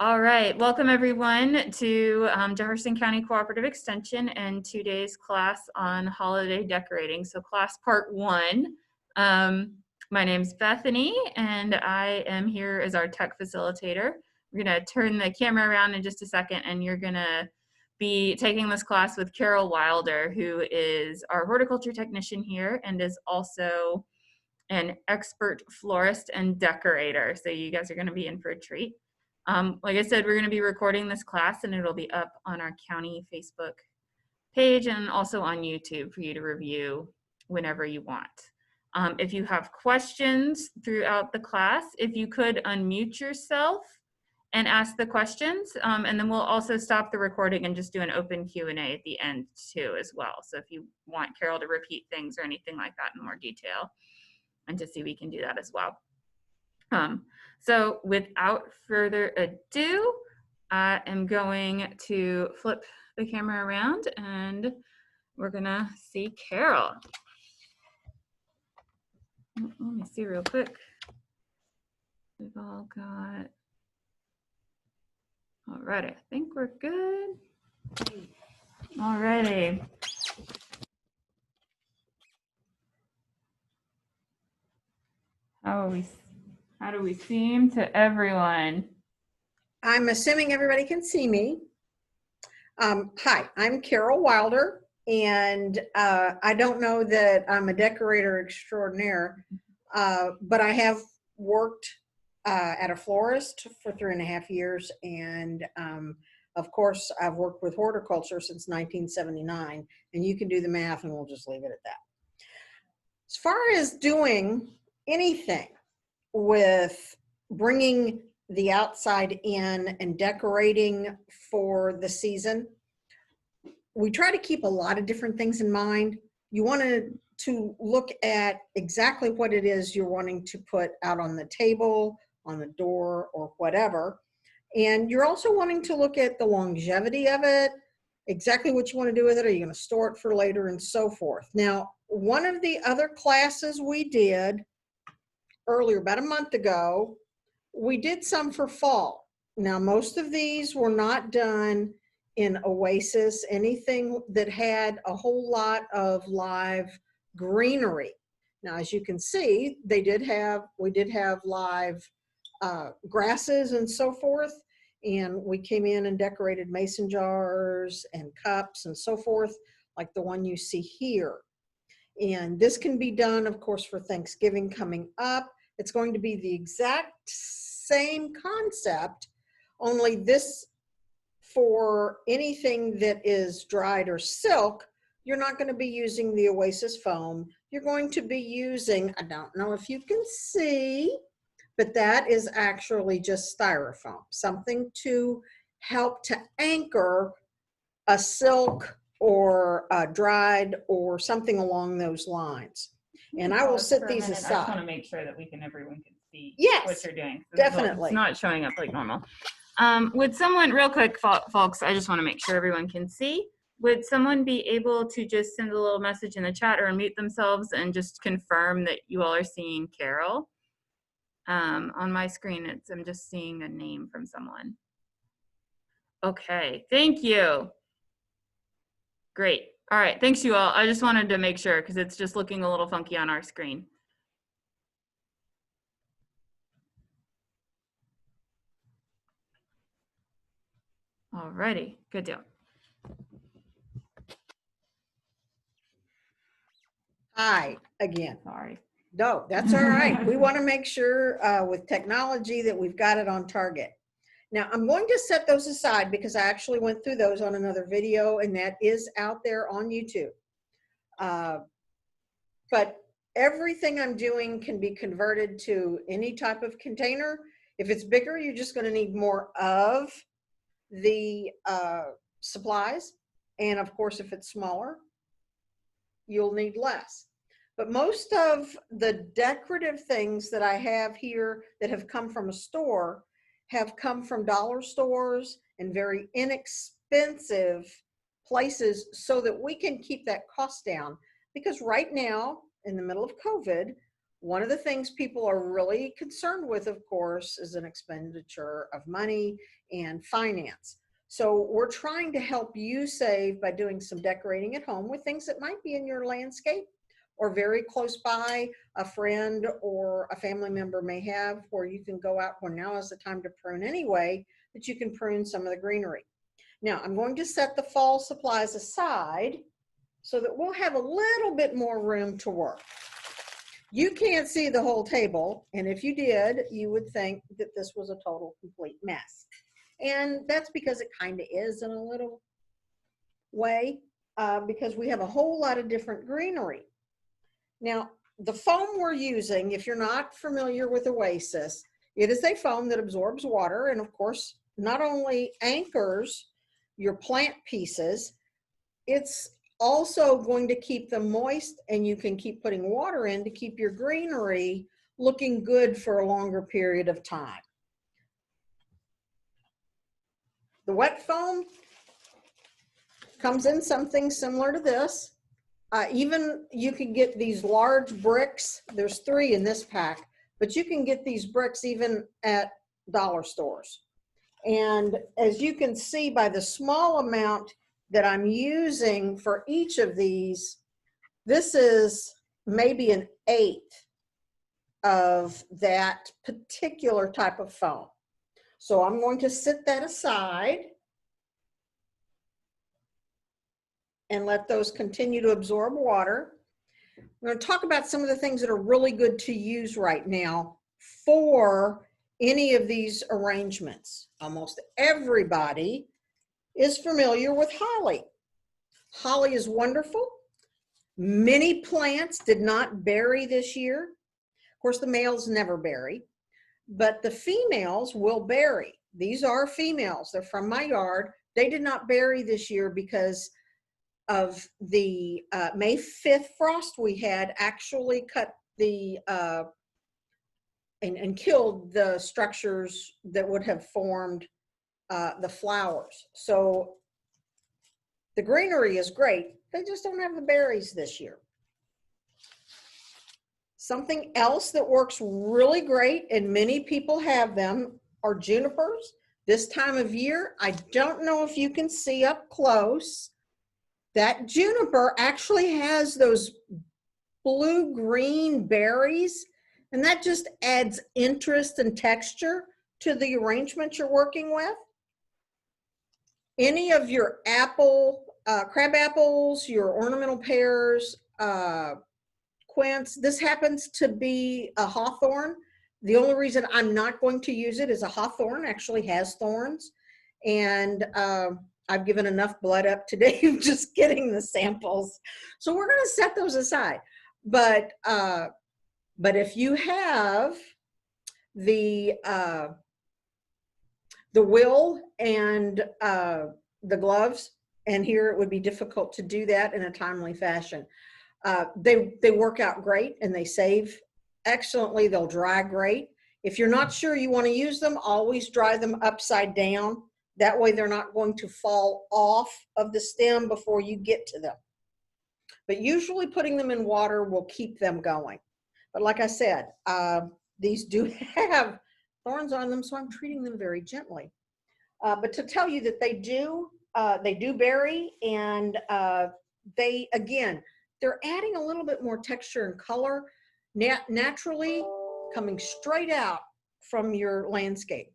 All right, welcome everyone to Jefferson County Cooperative Extension and today's class on holiday decorating. So class part one. My name's Bethany and I am here as our tech facilitator. We're gonna turn the camera around in just a second and you're gonna be taking this class with Carol Wilder, who is our horticulture technician here and is also an expert florist and decorator. So you guys are gonna be in for a treat. Like I said, we're going to be recording this class and it'll be up on our county Facebook page and also on YouTube for you to review whenever you want. If you have questions throughout the class, if you could unmute yourself and ask the questions, and then we'll also stop the recording and just do an open Q&A at the end too as well. So if you want Carol to repeat things or anything like that in more detail, and to see we can do that as well. So without further ado, I am going to flip the camera around and we're gonna see Carol. Let me see real quick. We've all got, all right, I think we're good. All righty. How do we seem to everyone? I'm assuming everybody can see me. Hi, I'm Carol Wilder, and I don't know that I'm a decorator extraordinaire, but I have worked at a florist for 3.5 years, and of course, I've worked with horticulture since 1979, and you can do the math, and we'll just leave it at that. As far as doing anything with bringing the outside in and decorating for the season, we try to keep a lot of different things in mind. You want to look at exactly what it is you're wanting to put out on the table, on the door, or whatever. And you're also wanting to look at the longevity of it, exactly what you want to do with it. Are you going to store it for later and so forth? Now, one of the other classes we did earlier, about a month ago, we did some for fall. Now, most of these were not done in Oasis, anything that had a whole lot of live greenery. Now, as you can see, we did have live grasses and so forth, and we came in and decorated mason jars and cups and so forth, like the one you see here. And this can be done, of course, for Thanksgiving coming up. It's going to be the exact same concept, only this, for anything that is dried or silk, you're not going to be using the Oasis foam. You're going to be using, I don't know if you can see, but that is actually just styrofoam, something to help to anchor a silk or dried or something along those lines. And I will set these aside. I just want to make sure that everyone can see what you're doing. Definitely. It's not showing up like normal. Would someone, real quick, folks, I just want to make sure everyone can see. Would someone be able to just send a little message in the chat or unmute themselves and just confirm that you all are seeing Carol? On my screen, I'm just seeing a name from someone. Okay, thank you. Great. All right, thanks you all. I just wanted to make sure because it's just looking a little funky on our screen. All righty, good deal. Hi again. Sorry. No, that's all right. We want to make sure with technology that we've got it on target. Now, I'm going to set those aside because I actually went through those on another video, and that is out there on YouTube. But everything I'm doing can be converted to any type of container. If it's bigger, you're just going to need more of the supplies. And of course, if it's smaller, you'll need less. But most of the decorative things that I have here that have come from a store have come from dollar stores and very inexpensive places so that we can keep that cost down. Because right now, in the middle of COVID, One of the things people are really concerned with, of course, is an expenditure of money and finance. So we're trying to help you save by doing some decorating at home with things that might be in your landscape or very close by. A friend or a family member may have, where you can go out where now is the time to prune anyway, that you can prune some of the greenery. Now I'm going to set the fall supplies aside so that we'll have a little bit more room to work. You can't see the whole table, and if you did, you would think that this was a total complete mess. And that's because it kind of is in a little way, because we have a whole lot of different greenery. Now, the foam we're using, if you're not familiar with Oasis, it is a foam that absorbs water and, of course, not only anchors your plant pieces, it's also going to keep them moist, and you can keep putting water in to keep your greenery looking good for a longer period of time. The wet foam comes in something similar to this. Even you can get these large bricks. There's 3 in this pack, but you can get these bricks even at dollar stores. And as you can see by the small amount that I'm using for each of these, this is maybe an 1/8 of that particular type of foam. So I'm going to sit that aside and let those continue to absorb water. We're going to talk about some of the things that are really good to use right now for any of these arrangements. Almost everybody is familiar with holly. Holly is wonderful. Many plants did not berry this year. Of course, the males never berry, but the females will berry. These are females. They're from my yard. They did not berry this year because of the May 5th frost we had actually cut the and killed the structures that would have formed the flowers. So the greenery is great. They just don't have the berries this year. Something else that works really great, and many people have them, are junipers. This time of year, I don't know if you can see up close, that juniper actually has those blue-green berries, and that just adds interest and texture to the arrangement you're working with. Any of your crab apples, your ornamental pears, quince, this happens to be a hawthorn. The only reason I'm not going to use it is a hawthorn actually has thorns, and I've given enough blood up today just getting the samples. So we're going to set those aside. But if you have the will and the gloves, and here it would be difficult to do that in a timely fashion. They work out great and they save excellently. They'll dry great. If you're not sure you want to use them, always dry them upside down. That way they're not going to fall off of the stem before you get to them. But usually putting them in water will keep them going. But like I said, these do have thorns on them, so I'm treating them very gently. But to tell you that they do berry, and they're adding a little bit more texture and color naturally coming straight out from your landscape.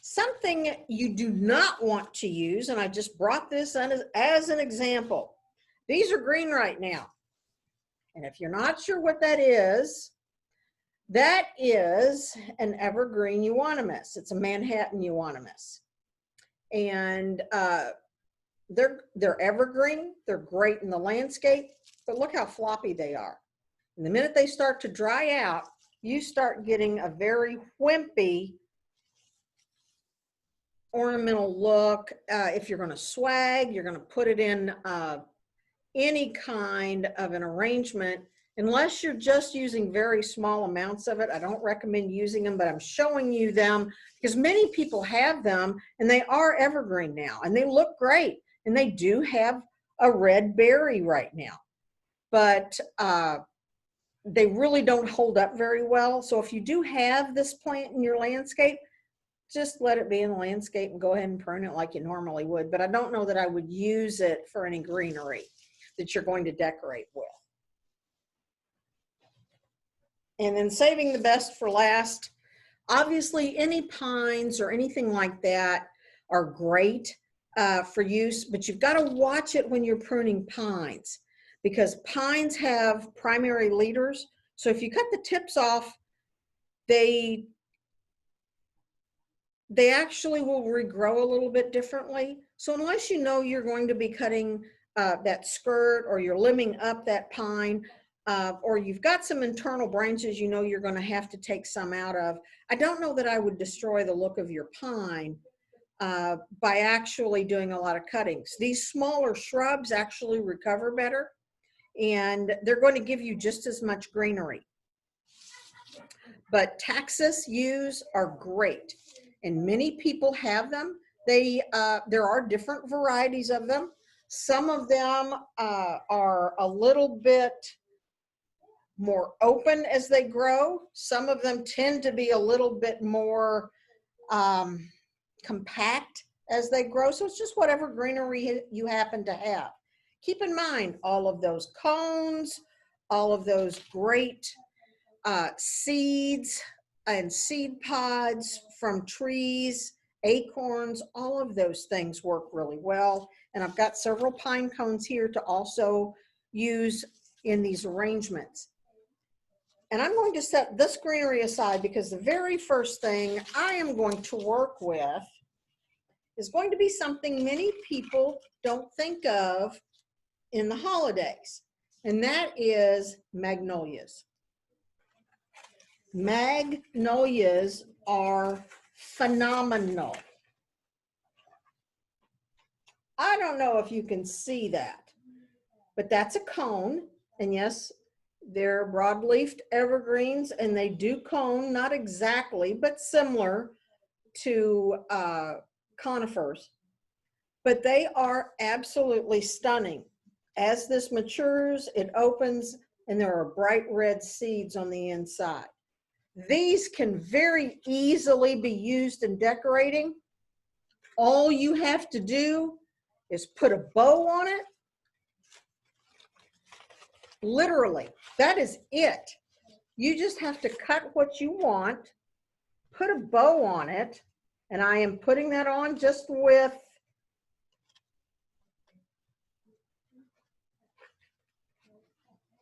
Something you do not want to use, and I just brought this as an example. These are green right now. And if you're not sure what that is an evergreen euonymus. It's a Manhattan euonymus. And they're evergreen. They're great in the landscape, but look how floppy they are. And the minute they start to dry out, you start getting a very wimpy ornamental look. If you're going to swag, you're going to put it in any kind of an arrangement. Unless you're just using very small amounts of it, I don't recommend using them, but I'm showing you them because many people have them and they are evergreen now and they look great, and they do have a red berry right now. But they really don't hold up very well. So if you do have this plant in your landscape, just let it be in the landscape and go ahead and prune it like you normally would. But I don't know that I would use it for any greenery that you're going to decorate with. And then saving the best for last, obviously any pines or anything like that are great for use, but you've got to watch it when you're pruning pines, because pines have primary leaders. So if you cut the tips off, they actually will regrow a little bit differently. So unless you know you're going to be cutting that skirt, or you're limbing up that pine, or you've got some internal branches you know you're going to have to take some out of, I don't know that I would destroy the look of your pine by actually doing a lot of cuttings. These smaller shrubs actually recover better, and they're going to give you just as much greenery. But Taxus yews are great, and many people have them. There are different varieties of them. Some of them are a little bit more open as they grow. Some of them tend to be a little bit more compact as they grow. So it's just whatever greenery you happen to have. Keep in mind all of those cones, all of those great seeds and seed pods from trees, acorns, all of those things work really well. And I've got several pine cones here to also use in these arrangements. And I'm going to set this greenery aside, because the very first thing I am going to work with is going to be something many people don't think of in the holidays, and that is magnolias. Magnolias are phenomenal. I don't know if you can see that, but that's a cone. And yes, they're broad-leafed evergreens, and they do cone, not exactly, but similar to conifers. But they are absolutely stunning. As this matures, it opens, and there are bright red seeds on the inside. These can very easily be used in decorating. All you have to do is put a bow on it. Literally, that is it. You just have to cut what you want, put a bow on it, and I am putting that on just with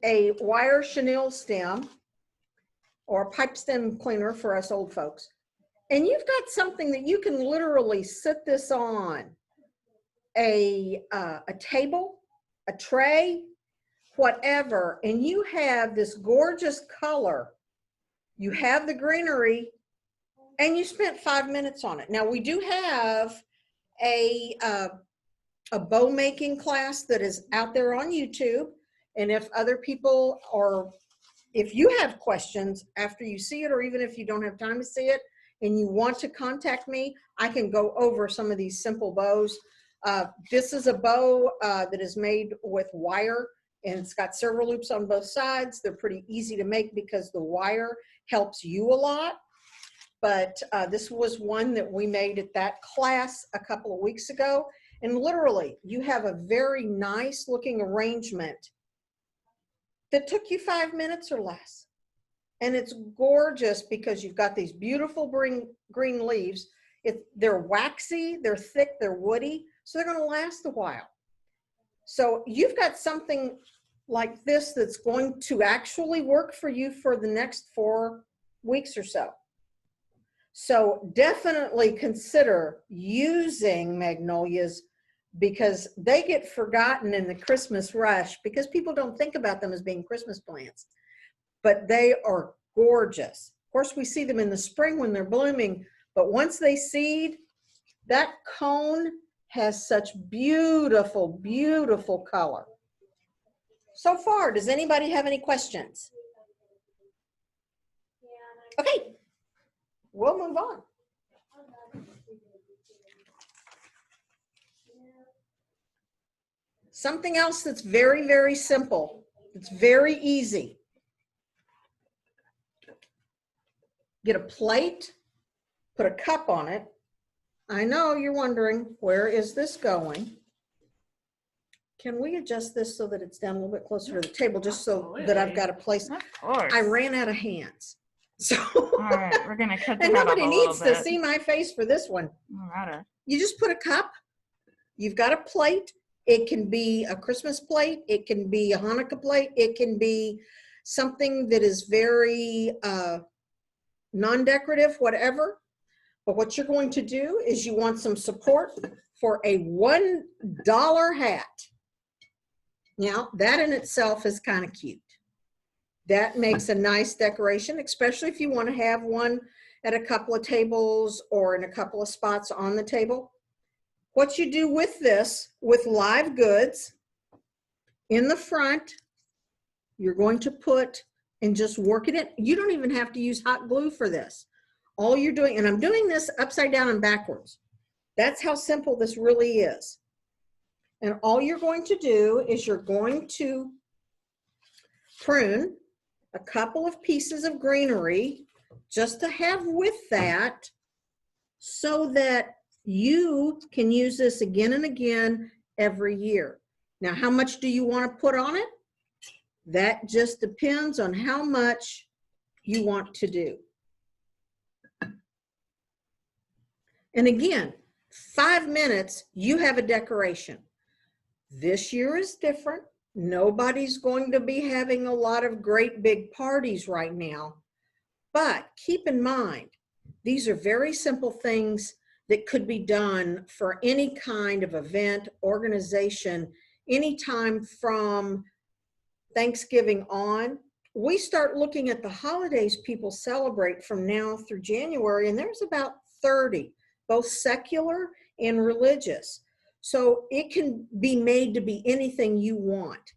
a wire chenille stem, or pipe stem cleaner for us old folks. And you've got something that you can literally sit this on a table, a tray, whatever, and you have this gorgeous color. You have the greenery, and you spent 5 minutes on it. Now, we do have a bow making class that is out there on YouTube. And if other people, or if you have questions after you see it, or even if you don't have time to see it and you want to contact me, I can go over some of these simple bows. This is a bow that is made with wire, and it's got several loops on both sides. They're pretty easy to make because the wire helps you a lot. But this was one that we made at that class a couple of weeks ago. And literally, you have a very nice looking arrangement that took you 5 minutes or less. And it's gorgeous because you've got these beautiful green leaves. They're waxy, they're thick, they're woody, so they're going to last a while. So you've got something like this that's going to actually work for you for the next 4 weeks or so. So definitely consider using magnolias, because they get forgotten in the Christmas rush because people don't think about them as being Christmas plants, but they are gorgeous. Of course, we see them in the spring when they're blooming, but once they seed, that cone has such beautiful, beautiful color. So far, does anybody have any questions? Okay, we'll move on. Something else that's very, very simple, it's very easy. get a plate, put a cup on it. I know you're wondering, where is this going? Can we adjust this so that it's down a little bit closer to the table, just so that I've got a place? Of course. I ran out of hands. So, All right, we're gonna cut the and head off nobody a little needs to bit. see my face for this one. All right. You just put a cup, you've got a plate. It can be a Christmas plate, it can be a Hanukkah plate, it can be something that is very non-decorative, whatever. But what you're going to do is you want some support for a $1 hat. Now, that in itself is kind of cute. That makes a nice decoration, especially if you want to have one at a couple of tables or in a couple of spots on the table. What you do with this, with live goods, in the front, you're going to put and just work it in. You don't even have to use hot glue for this. All you're doing, and I'm doing this upside down and backwards. That's how simple this really is. And all you're going to do is you're going to prune a couple of pieces of greenery just to have with that, so that you can use this again and again every year. Now, how much do you want to put on it? That just depends on how much you want to do. And again, 5 minutes, you have a decoration. This year is different. Nobody's going to be having a lot of great big parties right now. But keep in mind, these are very simple things that could be done for any kind of event, organization, anytime from Thanksgiving on. We start looking at the holidays people celebrate from now through January, and there's about 30, both secular and religious. So it can be made to be anything you want.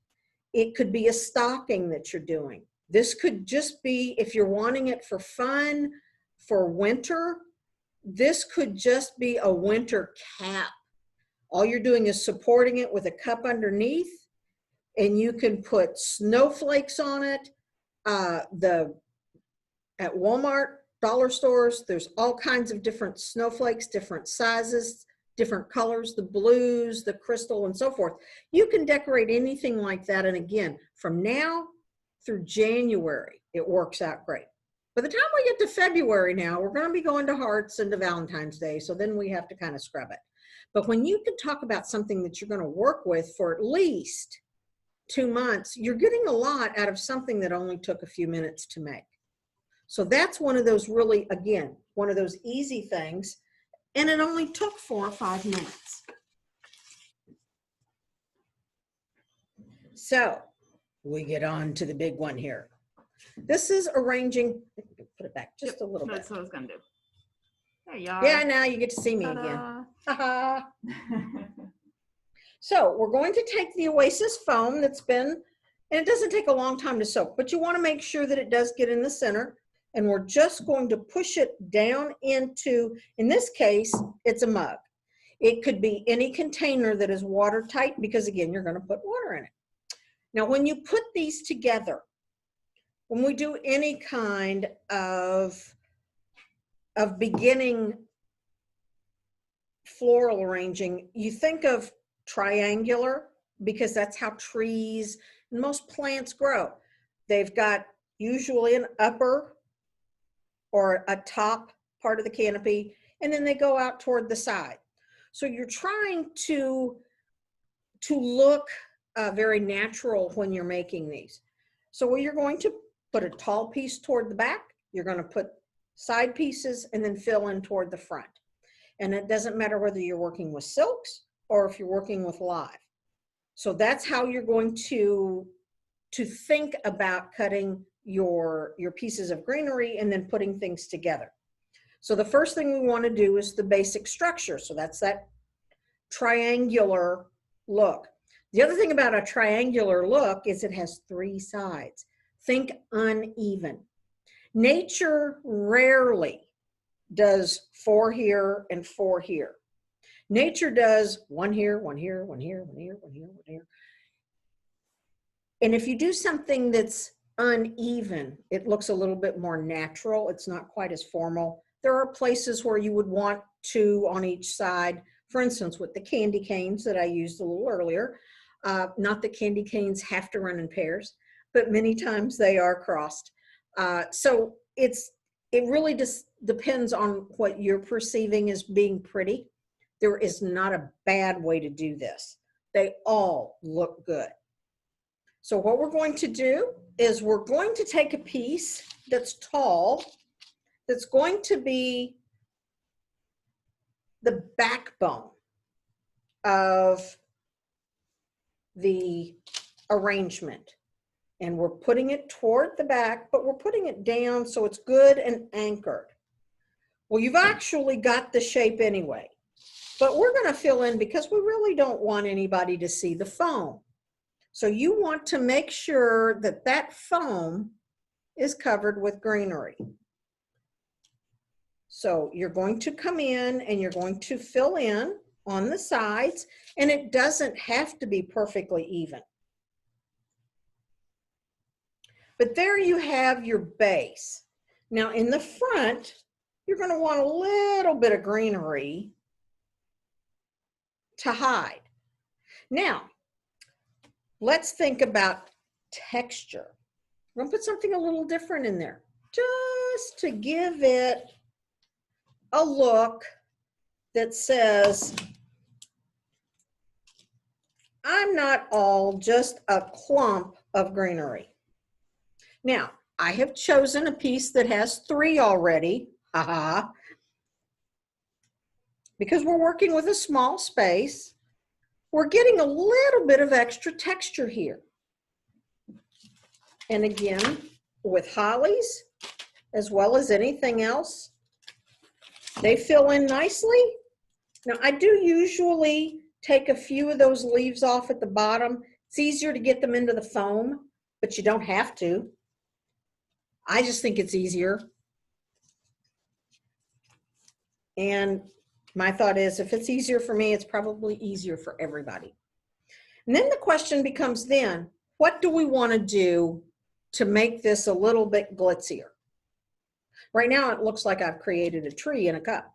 It could be a stocking that you're doing. This could just be, if you're wanting it for fun, for winter, this could just be a winter cap. All you're doing is supporting it with a cup underneath, and you can put snowflakes on it. At Walmart, dollar stores, there's all kinds of different snowflakes, different sizes, different colors, the blues, the crystal, and so forth. You can decorate anything like that. And again, from now through January, it works out great. By the time we get to February now, we're going to be going to Hearts and to Valentine's Day. So then we have to kind of scrub it. But when you can talk about something that you're going to work with for at least 2 months, you're getting a lot out of something that only took a few minutes to make. So that's one of those really, again, one of those easy things. And it only took 4 or 5 minutes. So we get on to the big one here. This is arranging, put it back just a little bit. That's what I was gonna do. There you are. Yeah, now you get to see me again. Ha-ha. So we're going to take the Oasis foam that's been, and it doesn't take a long time to soak, but you want to make sure that it does get in the center. And we're just going to push it down into, in this case, it's a mug. It could be any container that is watertight, because again, you're going to put water in it. Now, when you put these together, when we do any kind of beginning floral arranging, you think of triangular, because that's how trees and most plants grow. They've got usually an upper or a top part of the canopy, and then they go out toward the side. So you're trying to look very natural when you're making these. So you're going to put a tall piece toward the back, you're going to put side pieces, and then fill in toward the front. And it doesn't matter whether you're working with silks or if you're working with live. So that's how you're going to think about cutting your pieces of greenery and then putting things together. So the first thing we want to do is the basic structure. So that's that triangular look. The other thing about a triangular look is it has 3 sides. Think uneven. Nature rarely does 4 here and 4 here. Nature does 1 here, 1 here, 1 here, 1 here, 1 here, 1 here. And if you do something that's uneven. It looks a little bit more natural. It's not quite as formal. There are places where you would want two on each side. For instance, with the candy canes that I used a little earlier, not that candy canes have to run in pairs, but many times they are crossed. So it really just depends on what you're perceiving as being pretty. There is not a bad way to do this. They all look good. So what we're going to do is we're going to take a piece that's tall, that's going to be the backbone of the arrangement. And we're putting it toward the back, but we're putting it down so it's good and anchored. Well, you've actually got the shape anyway, but we're going to fill in because we really don't want anybody to see the foam. So you want to make sure that that foam is covered with greenery. So you're going to come in and you're going to fill in on the sides, and it doesn't have to be perfectly even. But there you have your base. Now in the front, you're going to want a little bit of greenery to hide. Now, let's think about texture. We're going to put something a little different in there, just to give it a look that says, I'm not all just a clump of greenery. Now, I have chosen a piece that has 3 already, because we're working with a small space. We're getting a little bit of extra texture here. And again, with hollies, as well as anything else, they fill in nicely. Now, I do usually take a few of those leaves off at the bottom. It's easier to get them into the foam, but you don't have to. I just think it's easier. And my thought is, if it's easier for me, it's probably easier for everybody. And then the question becomes then, what do we want to do to make this a little bit glitzier? Right now, it looks like I've created a tree in a cup.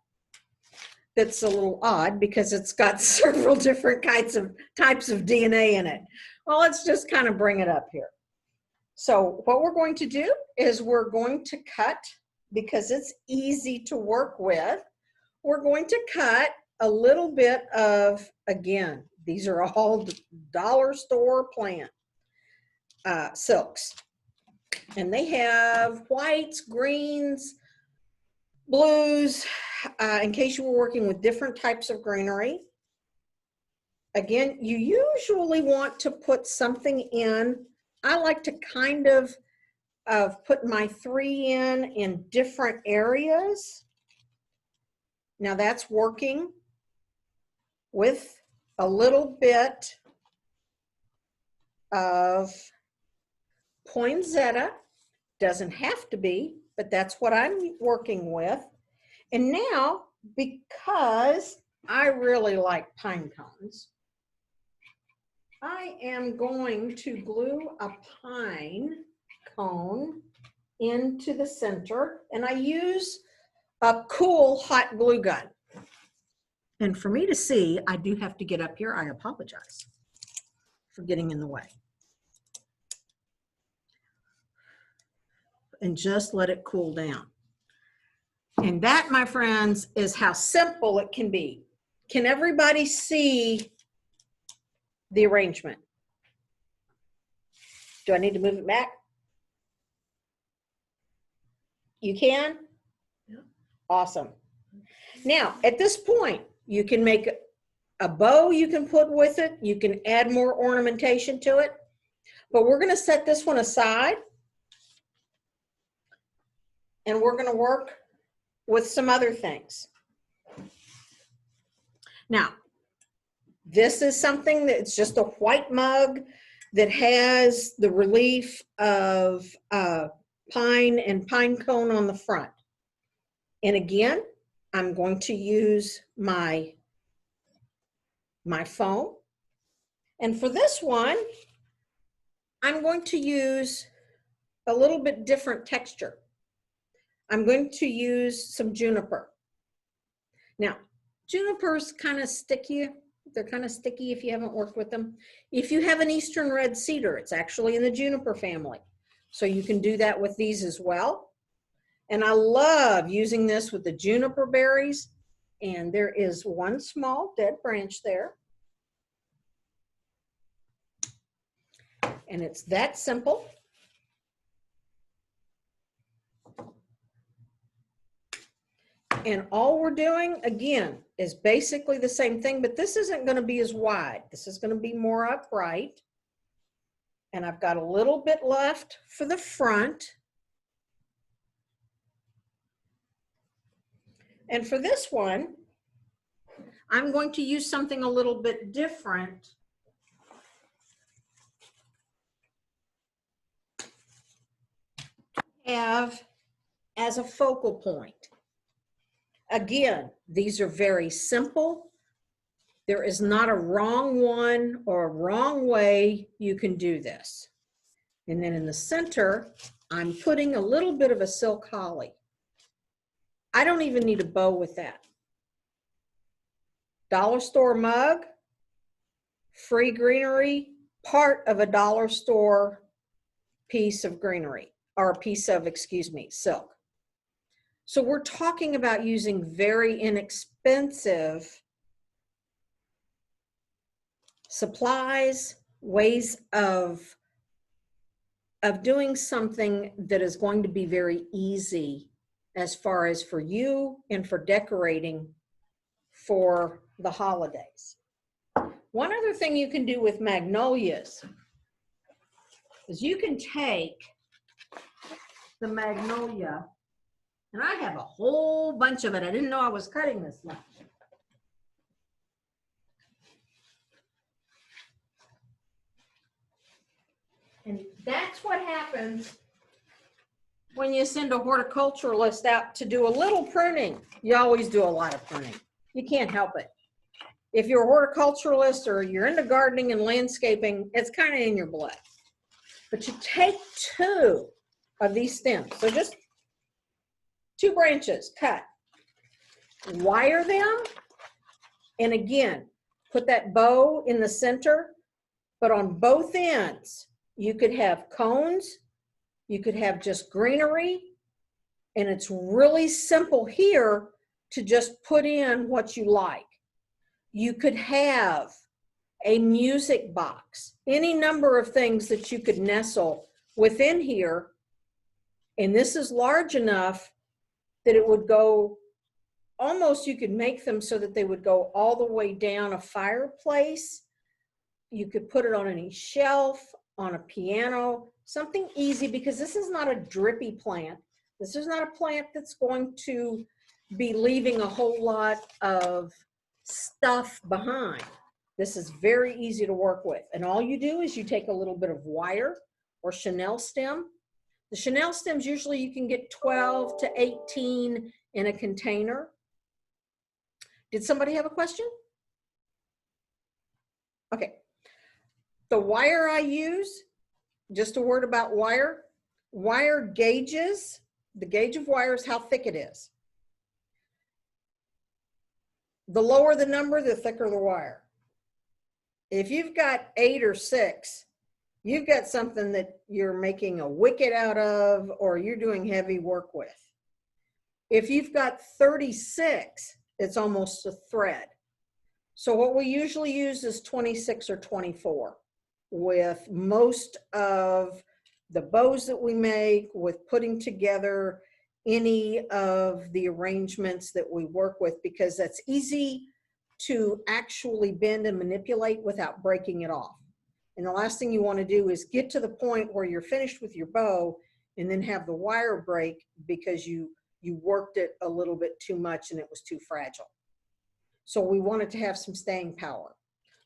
That's a little odd because it's got several different types of DNA in it. Well, let's just kind of bring it up here. So what we're going to do is we're going to cut, because it's easy to work with, we're going to cut a little bit of, again, these are all dollar store plant silks. And they have whites, greens, blues, in case you were working with different types of greenery. Again, you usually want to put something in. I like to kind of put my 3 in different areas. Now that's working with a little bit of poinsettia. Doesn't have to be, but that's what I'm working with. And now, because I really like pine cones, I am going to glue a pine cone into the center, and I use a cool hot glue gun. And for me to see, I do have to get up here. I apologize for getting in the way. And just let it cool down. And that, my friends, is how simple it can be. Can everybody see the arrangement? Do I need to move it back? You can? Yeah. Awesome. Now, at this point, you can make a bow you can put with it. You can add more ornamentation to it. But we're going to set this one aside. And we're going to work with some other things. Now, this is something that's just a white mug that has the relief of pine and pine cone on the front. And again, I'm going to use my foam. And for this one, I'm going to use a little bit different texture. I'm going to use some juniper. Now, junipers kind of sticky. They're kind of sticky if you haven't worked with them. If you have an Eastern red cedar, it's actually in the juniper family. So you can do that with these as well. And I love using this with the juniper berries. And there is one small dead branch there. And it's that simple. And all we're doing, again, is basically the same thing, but this isn't going to be as wide. This is going to be more upright. And I've got a little bit left for the front. And for this one, I'm going to use something a little bit different. Have as a focal point. Again, these are very simple. There is not a wrong one or a wrong way you can do this. And then in the center, I'm putting a little bit of a silk holly. I don't even need a bow with that. Dollar store mug, free greenery, part of a dollar store piece of greenery, or a piece of, excuse me, silk. So we're talking about using very inexpensive supplies, ways of doing something that is going to be very easy as far as for you and for decorating for the holidays. One other thing you can do with magnolias is you can take the magnolia, and I have a whole bunch of it. I didn't know I was cutting this much. And that's what happens when you send a horticulturalist out to do a little pruning. You always do a lot of pruning. You can't help it. If you're a horticulturalist or you're into gardening and landscaping, it's kind of in your blood. But you take 2 of these stems. So just 2 branches, cut. Wire them. And again, put that bow in the center. But on both ends, you could have cones. You could have just greenery. And it's really simple here to just put in what you like. You could have a music box, any number of things that you could nestle within here. And this is large enough that it would go almost, you could make them so that they would go all the way down a fireplace. You could put it on any shelf, on a piano, something easy, because this is not a drippy plant. This is not a plant that's going to be leaving a whole lot of stuff behind. This is very easy to work with. And all you do is you take a little bit of wire or chenille stem. The chenille stems, usually you can get 12 to 18 in a container. Did somebody have a question? Okay. The wire I use, just a word about wire. Wire gauges, the gauge of wire is how thick it is. The lower the number, the thicker the wire. If you've got 8 or 6, you've got something that you're making a wicket out of, or you're doing heavy work with. If you've got 36, it's almost a thread. So what we usually use is 26 or 24 with most of the bows that we make, with putting together any of the arrangements that we work with, because that's easy to actually bend and manipulate without breaking it off. And the last thing you want to do is get to the point where you're finished with your bow and then have the wire break because you worked it a little bit too much and it was too fragile. So we want it to have some staying power.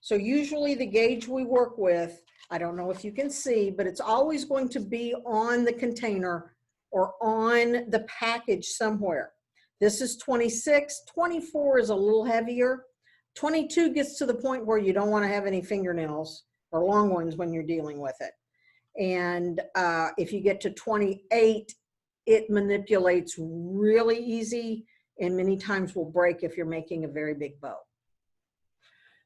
So usually the gauge we work with, I don't know if you can see, but it's always going to be on the container or on the package somewhere. This is 26, 24 is a little heavier. 22 gets to the point where you don't want to have any fingernails or long ones when you're dealing with it. And if you get to 28, it manipulates really easy and many times will break if you're making a very big bow.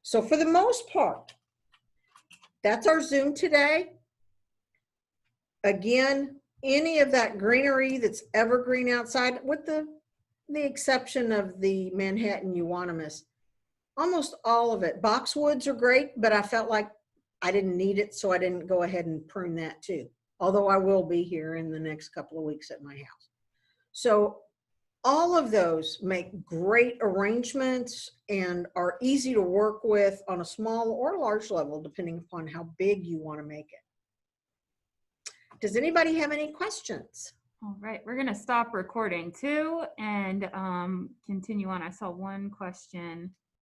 So for the most part, that's our Zoom today. Again, any of that greenery that's evergreen outside, with the exception of the Manhattan euonymus, almost all of it. Boxwoods are great, but I felt like I didn't need it, so I didn't go ahead and prune that too. Although I will be here in the next couple of weeks at my house. So all of those make great arrangements and are easy to work with on a small or large level, depending upon how big you want to make it. Does anybody have any questions? All right, we're going to stop recording too and continue on. I saw one question